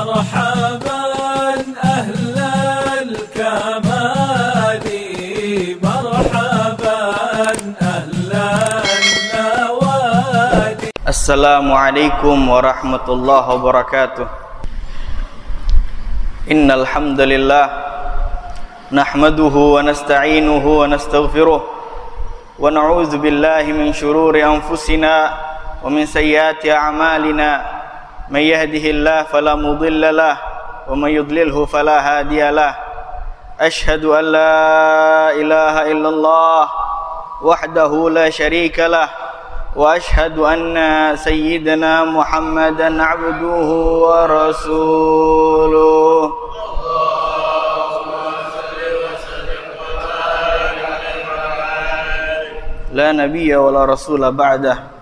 مرحبا أهل الكمال مرحبا أهل النوادي. السلام عليكم ورحمة الله وبركاته. إن الحمد لله نحمده ونستعينه ونستغفره ونعوذ بالله من شرور أنفسنا ومن سيئات أعمالنا. من يهده الله فلا مضل له ومن يضلله فلا هادي له. أشهد أن لا إله إلا الله وحده لا شريك له وأشهد أن سيدنا محمدا عبده ورسوله. لا نبي ولا رسول بعده.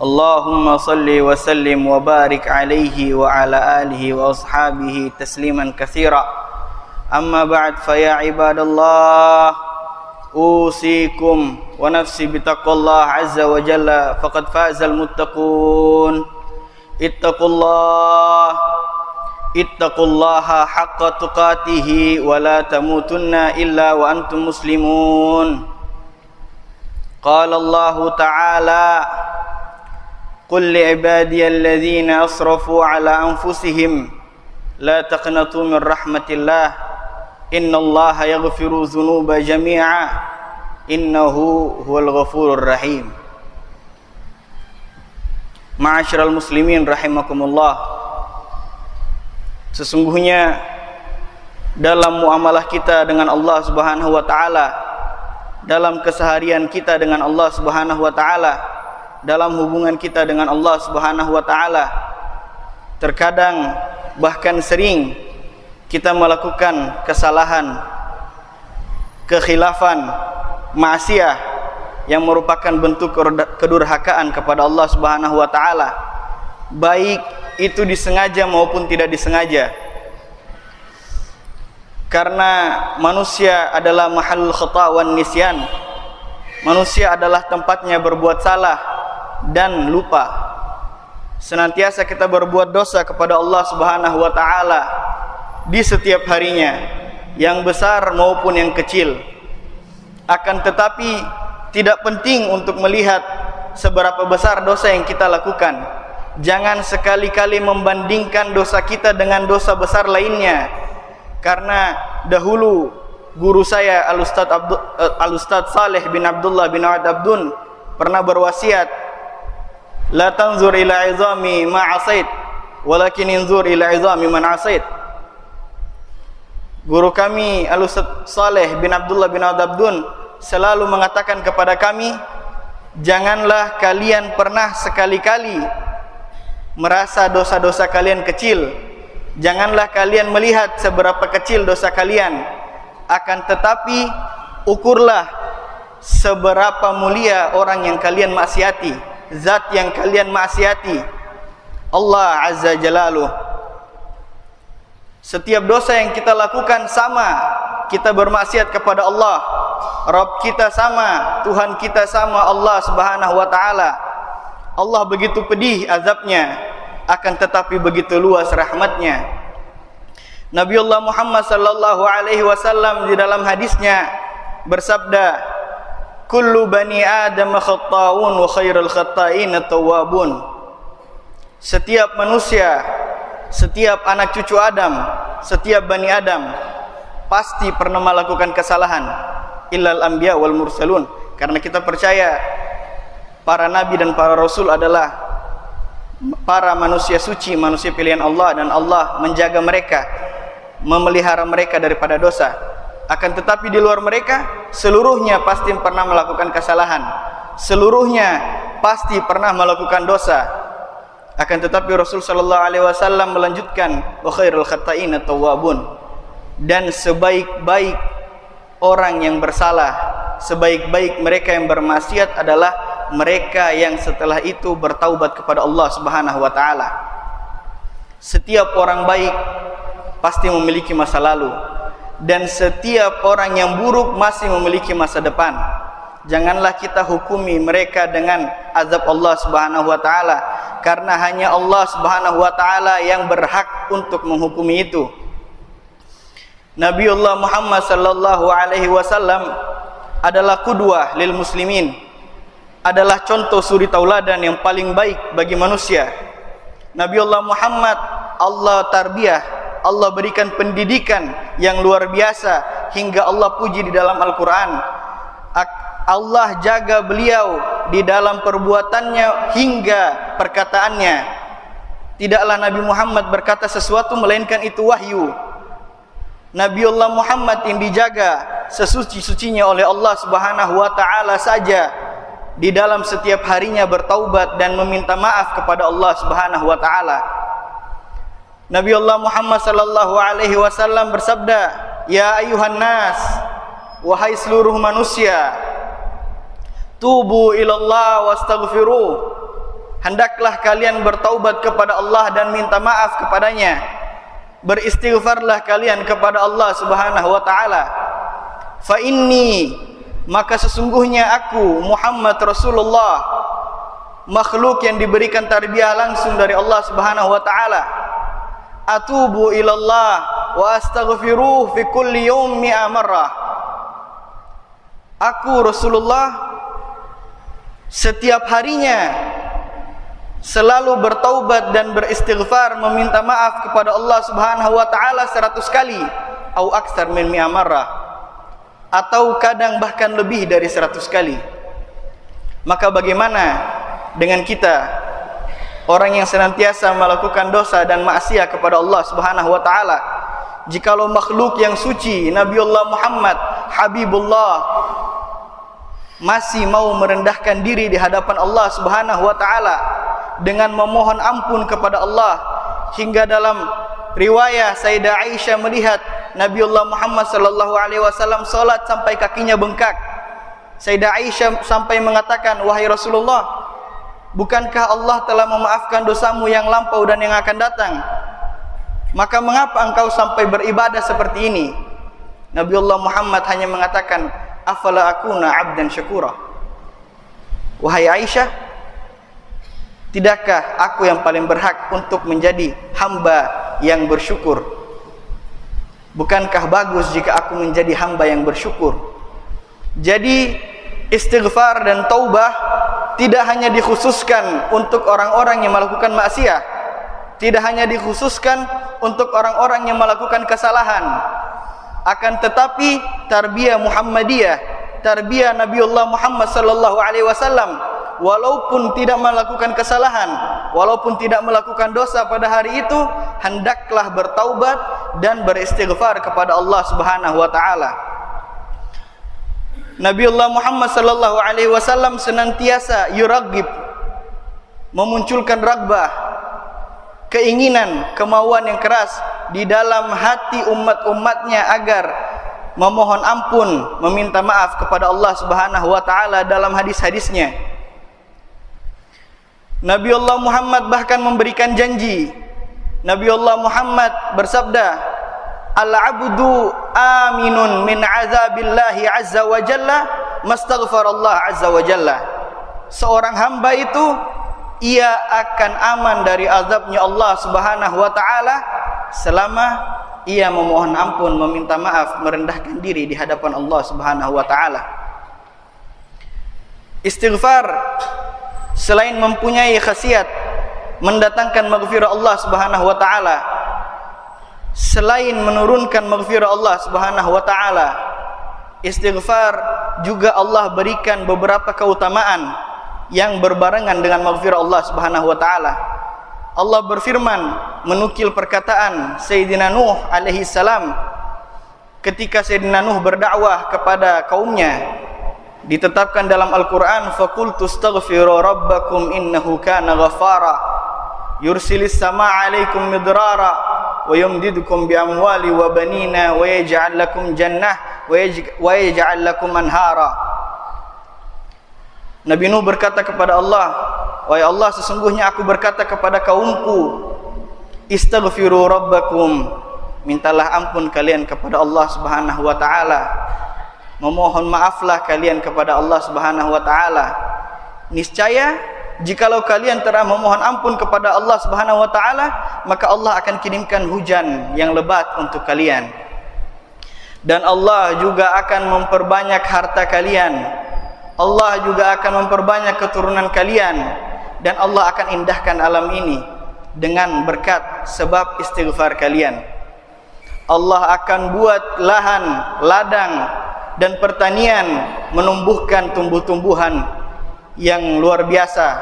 اللهم صل وسلم وبارك عليه وعلى آله وأصحابه تسليما كثيرا. أما بعد فيا عباد الله أوصيكم ونفسي بتقوى الله عز وجل فقد فاز المتقون. اتقوا الله حق تقاته ولا تموتن إلا وأنتم مسلمون. قال الله تعالى قل لعبادي الذين أسرفوا على أنفسهم لا تقنطوا من رحمة الله إن الله يغفر الذنوب جميعا إنه هو الغفور الرحيم. Ma'asyiral muslimin rahimakumullah. Sesungguhnya dalam muamalah kita dengan Allah Subhanahu wa taala, dalam keseharian kita dengan Allah Subhanahu wa taala, dalam hubungan kita dengan Allah Subhanahu wa taala, terkadang bahkan sering kita melakukan kesalahan, kekhilafan, maksiyah yang merupakan bentuk kedurhakaan kepada Allah Subhanahu wa taala, baik itu disengaja maupun tidak disengaja. Karena manusia adalah mahallul khata' wan nisyan. Manusia adalah tempatnya berbuat salah dan lupa. Senantiasa kita berbuat dosa kepada Allah Subhanahu wa taala di setiap harinya, yang besar maupun yang kecil. Akan tetapi tidak penting untuk melihat seberapa besar dosa yang kita lakukan. Jangan sekali-kali membandingkan dosa kita dengan dosa besar lainnya. Karena dahulu guru saya Al-Ustadz Saleh bin Abdullah bin Awad Abdun pernah berwasiat, la tanzur ila izami ma asait walakin inzur ila izami man asait. Guru kami Al-Ustadz Saleh bin Abdullah bin Awad Abdun selalu mengatakan kepada kami, janganlah kalian pernah sekali-kali merasa dosa-dosa kalian kecil. Janganlah kalian melihat seberapa kecil dosa kalian. Akan tetapi ukurlah seberapa mulia orang yang kalian maksiati, zat yang kalian maksiati, Allah Azza Jalaluh. Setiap dosa yang kita lakukan sama, kita bermaksiat kepada Allah. Rabb kita sama, Tuhan kita sama, Allah Subhanahu wa taala. Allah begitu pedih azabnya, akan tetapi begitu luas rahmatnya. Nabiullah Muhammad sallallahu alaihi wasallam di dalam hadisnya bersabda, kullu bani adam khatta'un wa khairul khatta'in at-tawwabun. Setiap manusia, setiap anak cucu Adam, setiap bani Adam pasti pernah melakukan kesalahan, illal anbiya wal mursalun. Karena kita percaya para nabi dan para rasul adalah para manusia suci, manusia pilihan Allah, dan Allah menjaga mereka, memelihara mereka daripada dosa. Akan tetapi di luar mereka, seluruhnya pasti pernah melakukan kesalahan, seluruhnya pasti pernah melakukan dosa. Akan tetapi Rasul sallallahu alaihi wasallam melanjutkan, wa khairul khatta'in at-tawwabun. Dan sebaik-baik orang yang bersalah, sebaik-baik mereka yang bermaksiat adalah mereka yang setelah itu bertaubat kepada Allah Subhanahu wa taala. Setiap orang baik pasti memiliki masa lalu, dan setiap orang yang buruk masih memiliki masa depan. Janganlah kita hukumi mereka dengan azab Allah Subhanahu wa taala, karena hanya Allah Subhanahu wa taala yang berhak untuk menghukumi itu. Nabiullah Muhammad sallallahu alaihi wasallam adalah qudwah lil muslimin, adalah contoh suri tauladan yang paling baik bagi manusia. Nabiullah Muhammad Allah tarbiyah, Allah berikan pendidikan yang luar biasa hingga Allah puji di dalam Al-Quran. Allah jaga beliau di dalam perbuatannya hingga perkataannya. Tidaklah Nabi Muhammad berkata sesuatu melainkan itu wahyu. Nabiullah Muhammad yang dijaga sesuci-sucinya oleh Allah Subhanahu wa taala saja, di dalam setiap harinya bertaubat dan meminta maaf kepada Allah Subhanahu wa taala. Nabiullah Muhammad sallallahu alaihi wasallam bersabda, "Ya ayuhan nas, wahai seluruh manusia, tubu ilallah wastaghfiruh. Hendaklah kalian bertaubat kepada Allah dan minta maaf kepadanya. Beristighfarlah kalian kepada Allah Subhanahu wa taala. Fa inni, maka sesungguhnya aku Muhammad Rasulullah, makhluk yang diberikan tarbiyah langsung dari Allah Subhanahu wa taala. Atubu ilallah wa astaghfiruh fi kulli yawmi marrah." Aku Rasulullah setiap harinya selalu bertaubat dan beristighfar, meminta maaf kepada Allah Subhanahu wa taala 100 kali, au aksar min mi'a marrah, atau kadang bahkan lebih dari 100 kali. Maka bagaimana dengan kita, orang yang senantiasa melakukan dosa dan maksiat kepada Allah Subhanahu wa taala? Jikalau makhluk yang suci Nabiullah Muhammad Habibullah masih mau merendahkan diri di hadapan Allah Subhanahu wa taala dengan memohon ampun kepada Allah, hingga dalam riwayah Sayyidah Aisyah melihat Nabiullah Muhammad sallallahu alaihi wasallam salat sampai kakinya bengkak. Sayyidah Aisyah sampai mengatakan, "Wahai Rasulullah, bukankah Allah telah memaafkan dosamu yang lampau dan yang akan datang? Maka mengapa engkau sampai beribadah seperti ini?" Nabiullah Muhammad hanya mengatakan, "Afala akuna abdan syakura." Wahai Aisyah, tidakkah aku yang paling berhak untuk menjadi hamba yang bersyukur? Bukankah bagus jika aku menjadi hamba yang bersyukur? Jadi istighfar dan taubah tidak hanya dikhususkan untuk orang-orang yang melakukan maksiat, tidak hanya dikhususkan untuk orang-orang yang melakukan kesalahan. Akan tetapi tarbiyah Muhammadiyah, tarbiyah Nabiullah Muhammad sallallahu alaihi wasallam, walaupun tidak melakukan kesalahan, walaupun tidak melakukan dosa pada hari itu, hendaklah bertaubat dan beristighfar kepada Allah Subhanahu wa taala. Nabiullah Muhammad sallallahu alaihi wasallam senantiasa yuraghib, memunculkan raghbah, keinginan, kemauan yang keras di dalam hati umat-umatnya agar memohon ampun, meminta maaf kepada Allah Subhanahu wa taala dalam hadis-hadisnya. Nabiullah Muhammad bahkan memberikan janji. Nabiullah Muhammad bersabda, "Al-'abdu aminun min 'azabillahi 'azza wa jalla mastaghfarallah 'azza wa jalla." Seorang hamba itu ia akan aman dari azabnya Allah Subhanahu wa taala selama ia memohon ampun, meminta maaf, merendahkan diri di hadapan Allah Subhanahu wa taala. Istighfar selain mempunyai khasiat mendatangkan maghfirah Allah Subhanahu wa taala, selain menurunkan maghfirah Allah Subhanahu wa taala, istighfar juga Allah berikan beberapa keutamaan yang berbarengan dengan maghfirah Allah Subhanahu wa taala. Allah berfirman menukil perkataan Sayyidina Nuh alaihi salam ketika Sayyidina Nuh berdakwah kepada kaumnya. Ditetapkan dalam Al-Qur'an, faqultu astaghfiru rabbakum innahu kana ghaffara yursilis samaa'a 'alaikum midrara wa yumdidukum bi amwali wa banina wa yaj'al lakum jannah wa yaj'al lakum anhara. Nabi Nuh berkata kepada Allah, "Wahai Allah, sesungguhnya aku berkata kepada kaumku, istaghfiru rabbakum, mintalah ampun kalian kepada Allah Subhanahu wa taala. Memohon maaflah kalian kepada Allah Subhanahu wa taala. Niscaya jikalau kalian telah memohon ampun kepada Allah Subhanahu wa taala, maka Allah akan kirimkan hujan yang lebat untuk kalian. Dan Allah juga akan memperbanyak harta kalian. Allah juga akan memperbanyak keturunan kalian, dan Allah akan indahkan alam ini dengan berkat sebab istighfar kalian. Allah akan buat lahan, ladang dan pertanian, menumbuhkan tumbuh-tumbuhan yang luar biasa,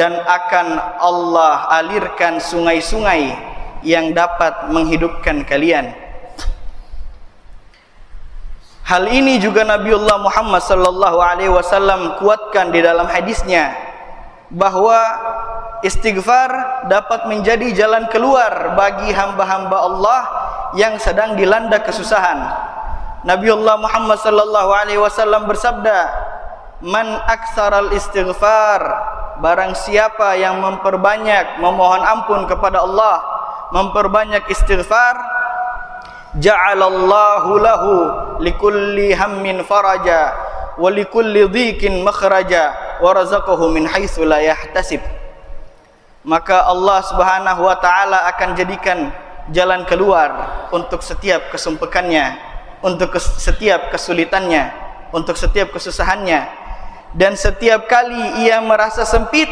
dan akan Allah alirkan sungai-sungai yang dapat menghidupkan kalian. Hal ini juga Nabiullah Muhammad sallallahu alaihi wasallam kuatkan di dalam hadisnya, bahwa istighfar dapat menjadi jalan keluar bagi hamba-hamba Allah yang sedang dilanda kesusahan. Nabiullah Muhammad sallallahu alaihi wasallam bersabda, "Man aktsaral istighfar," barang siapa yang memperbanyak memohon ampun kepada Allah, memperbanyak istighfar, ja'alallahu lahu likulli hammin faraja wa likulli dhikin makhraja wa razaqahu min haitsu la yahtasib. Maka Allah Subhanahu wa taala akan jadikan jalan keluar untuk setiap kesumpekannya, untuk setiap kesulitannya, untuk setiap kesusahannya. Dan setiap kali ia merasa sempit,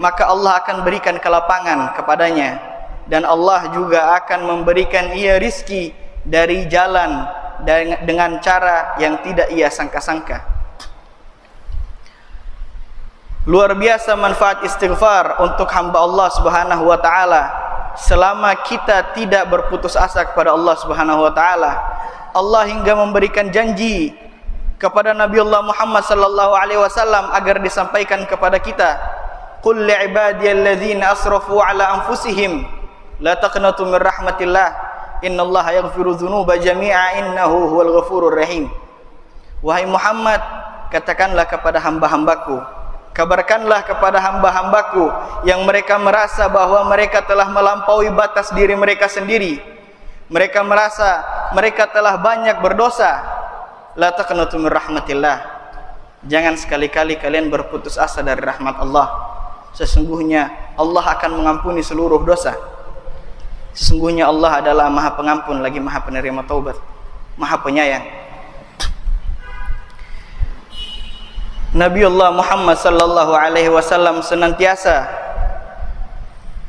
maka Allah akan berikan kelapangan kepadanya, dan Allah juga akan memberikan ia rizki dari jalan dengan cara yang tidak ia sangka-sangka. Luar biasa manfaat istighfar untuk hamba Allah Subhanahu wa taala selama kita tidak berputus asa kepada Allah Subhanahu wa taala. Allah hingga memberikan janji kepada Nabiullah Muhammad sallallahu alaihi wasallam agar disampaikan kepada kita, "Qul li'ibadiyalladzina asrafu ala anfusihim la taqnatu min rahmatillah. Innallaha yaghfiru dzunuba jami'a innahu huwal ghafurur rahim." Wahai Muhammad, katakanlah kepada hamba-hambaku, kabarkanlah kepada hamba-hambaku yang mereka merasa bahwa mereka telah melampaui batas diri mereka sendiri, mereka merasa mereka telah banyak berdosa, la taqnatu min rahmatillah, jangan sekali-kali kalian berputus asa dari rahmat Allah. Sesungguhnya Allah akan mengampuni seluruh dosa. Sesungguhnya Allah adalah Maha Pengampun lagi Maha Penerima Taubat, Maha Penyayang. Nabiullah Muhammad sallallahu alaihi wasallam senantiasa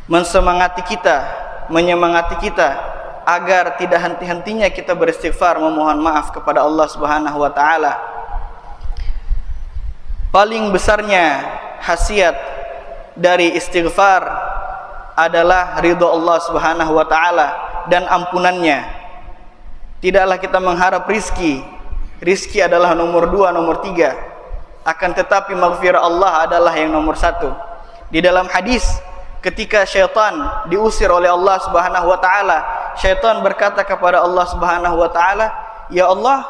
mensemangati kita, menyemangati kita agar tidak henti-hentinya kita beristighfar, memohon maaf kepada Allah Subhanahu wa taala. Paling besarnya khasiat dari istighfar adalah ridho Allah Subhanahu wa taala dan ampunannya. Tidaklah kita mengharap rizki. Rizki adalah nomor 2, nomor 3. Akan tetapi maghfirah Allah adalah yang nomor 1. Di dalam hadis, ketika syaitan diusir oleh Allah Subhanahu wa taala, syaitan berkata kepada Allah Subhanahu wa taala, "Ya Allah,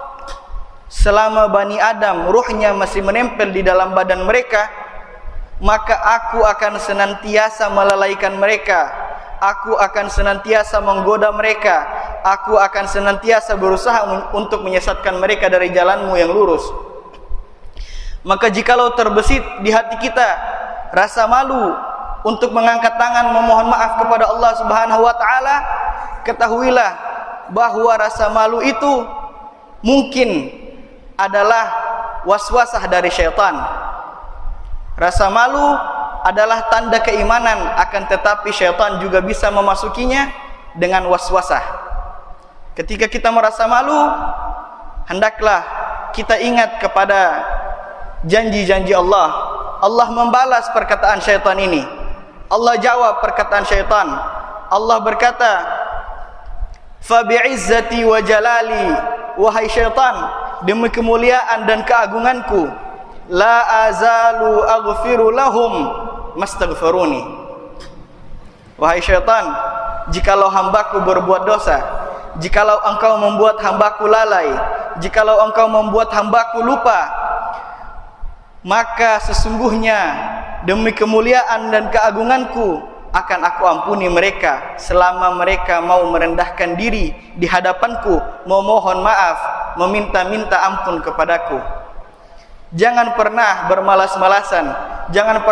selama Bani Adam ruhnya masih menempel di dalam badan mereka, maka aku akan senantiasa melalaikan mereka, aku akan senantiasa menggoda mereka, aku akan senantiasa berusaha untuk menyesatkan mereka dari jalanmu yang lurus." Maka jikalau terbesit di hati kita rasa malu untuk mengangkat tangan memohon maaf kepada Allah Subhanahu wa taala, ketahuilah bahwa rasa malu itu mungkin adalah waswasah dari syaitan. Rasa malu adalah tanda keimanan, akan tetapi syaitan juga bisa memasukinya dengan waswasah. Ketika kita merasa malu, hendaklah kita ingat kepada janji-janji Allah. Allah membalas perkataan syaitan ini. Allah jawab perkataan syaitan. Allah berkata, "Fa bi'izzati wa jalali," wahai syaitan, demi kemuliaan dan keagunganku, la azalu aghfiru lahum mastaghfiruni. Wahai syaitan, jikalau hambaku berbuat dosa, jikalau engkau membuat hambaku lalai, jikalau engkau membuat hambaku lupa, maka sesungguhnya demi kemuliaan dan keagunganku akan aku ampuni mereka selama mereka mau merendahkan diri di hadapanku, memohon maaf, meminta-minta ampun kepadaku. Jangan pernah bermalas-malasan jangan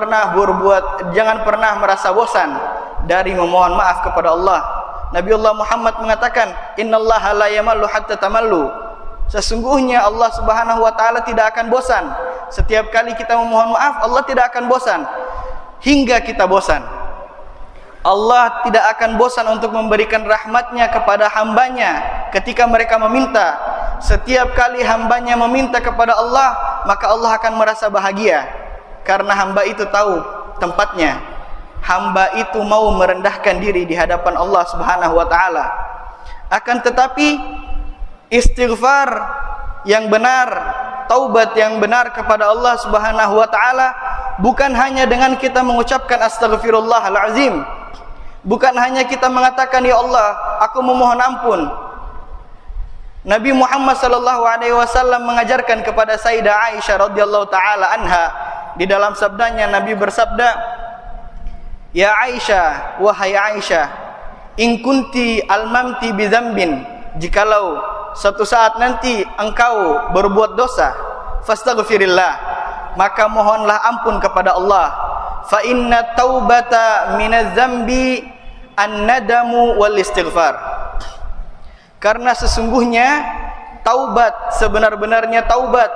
pernah merasa bosan dari memohon maaf kepada Allah. Nabiullah Muhammad mengatakan, innallaha la yamallu hatta tamallu. Sesungguhnya Allah Subhanahu wa taala tidak akan bosan. Setiap kali kita memohon maaf, Allah tidak akan bosan hingga kita bosan. Allah tidak akan bosan untuk memberikan rahmatnya kepada hambanya ketika mereka meminta. Setiap kali hambanya meminta kepada Allah, maka Allah akan merasa bahagia karena hamba itu tahu tempatnya. Hamba itu mau merendahkan diri di hadapan Allah Subhanahu wa taala. Akan tetapi istighfar yang benar, taubat yang benar kepada Allah Subhanahu wa taala bukan hanya dengan kita mengucapkan astaghfirullahal azim. Bukan hanya kita mengatakan, ya Allah, aku memohon ampun. Nabi Muhammad sallallahu alaihi wasallam mengajarkan kepada Sayyidah Aisyah radhiyallahu taala anha, di dalam sabdanya Nabi bersabda, "Ya Aisyah, wahai Aisyah, in kunti almamti bi dzambin, jikalau suatu saat nanti engkau berbuat dosa, fastaghfirillah, maka mohonlah ampun kepada Allah. Fa inna taubata minadz dzambi an-nadamu wal istighfar." Karena sesungguhnya taubat, sebenar-benarnya taubat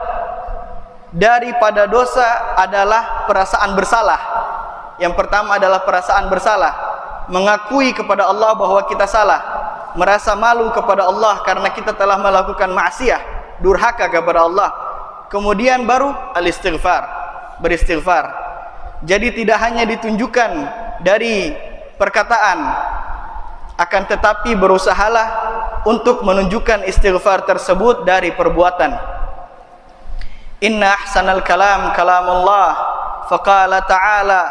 daripada dosa adalah perasaan bersalah. Yang pertama adalah perasaan bersalah, mengakui kepada Allah bahwa kita salah, merasa malu kepada Allah karena kita telah melakukan maksiat, durhaka kepada Allah. Kemudian baru al-istighfar, beristighfar. Jadi tidak hanya ditunjukkan dari perkataan, akan tetapi berusahalah untuk menunjukkan istighfar tersebut dari perbuatan. Inna ahsanal kalam kalamullah, faqala ta'ala,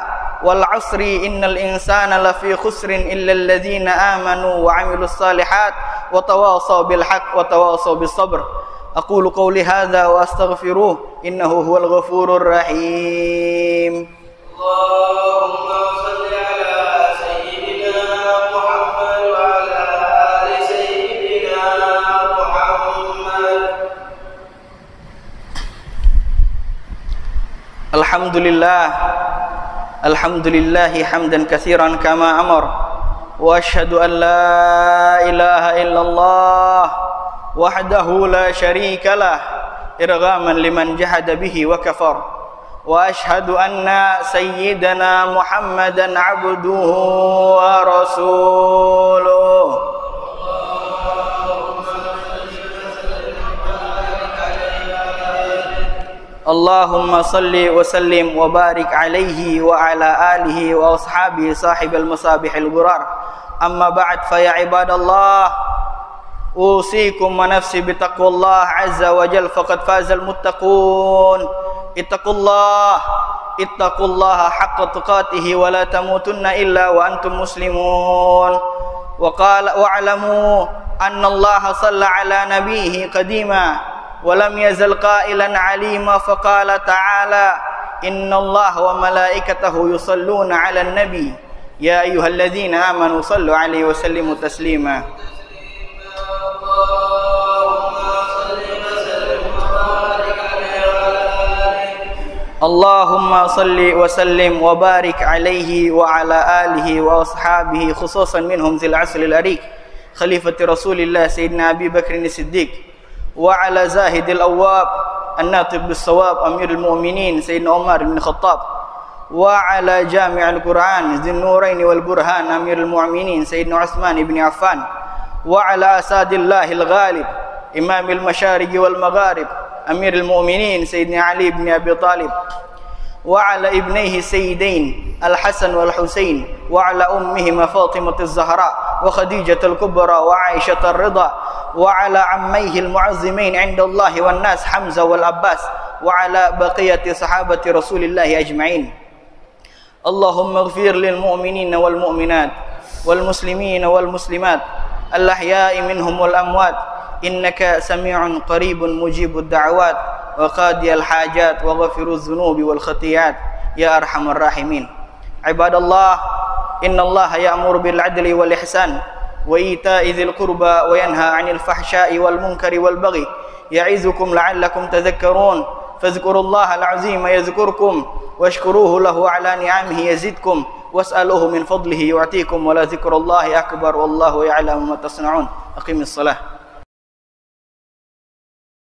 wal 'asri innal insana lafi khusrin illa alladhina amanu wa 'amilus salihat wa tawasaw bil haqq wa tawasaw bis sabr. Aqulu qawli hadza wa astaghfiruh innahu huwal ghafurur rahim. Allahumma shalli ala sayyidina Muhammad wa ala ali sayyidina Muhammad. Alhamdulillahi hamdan katsiran kama amar, wa asyhadu an la ilaha illallah wahdahu la syarikalah irghaman liman jahada bihi wa kafar, wa asyhadu anna sayyidana Muhammadan abduhu wa rasuluh. Allahumma salli wa sallim wa barik alaihi wa ala alihi wa ashabihi sahibal masabihil ghurar. Amma ba'd, fa ya ibadallah, usikum wa nafsi bitaqwallah azza wa jal, faqad fazal muttaqun. Ittaqullaha haqqa tuqatihi wa la tamutunna illa wa antum muslimun. Wa qala wa'lamu anna Allah shalla ala nabiyhi qadima ولم يزل قائلا عليما فقال تعالى إن الله وملائكته يصلون على النبي يا أيها الذين آمنوا صلوا عليه وسلموا تسليما. اللهم صل وسلم وبارك عليه وعلى آله وأصحابه خصوصا منهم ذي العسل الأريك خليفة رسول الله سيدنا أبي بكر الصديق، وعلى زاهد الأواب الناطق بالصواب أمير المؤمنين سيدنا عمر بن الخطاب، وعلى جامع القرآن ذي النورين والبرهان أمير المؤمنين سيدنا عثمان بن عفان، وعلى أساد الله الغالب إمام المشارق والمغارب أمير المؤمنين سيدنا علي بن أبي طالب، وعلى ابنيه السيدين الحسن والحسين، وعلى أمهما فاطمة الزهراء وخديجة الكبرى وعائشة الرضا، وعلى عميه المعظمين عند الله والناس حمزة والعباس، وعلى بقية صحابة رسول الله أجمعين. اللهم اغفر للمؤمنين والمؤمنات والمسلمين والمسلمات الأحياء منهم والأموات إنك سميع قريب مجيب الدعوات وقاضي الحاجات وغفر الذنوب والخطيئات يا أرحم الراحمين. عباد الله، إن الله يأمر بالعدل والإحسان وإيتاء ذي القربى وينهى عن الفحشاء والمنكر والبغي يعظكم لعلكم تذكرون. فاذكروا الله العظيم يذكركم washkuruhu lahu ala ni'amihi yazidkum was'aluhu min fadlihi yu'tikum wa la dzikrullahi akbar wallahu ya'lamu ma tasna'un. Aqimis shalah.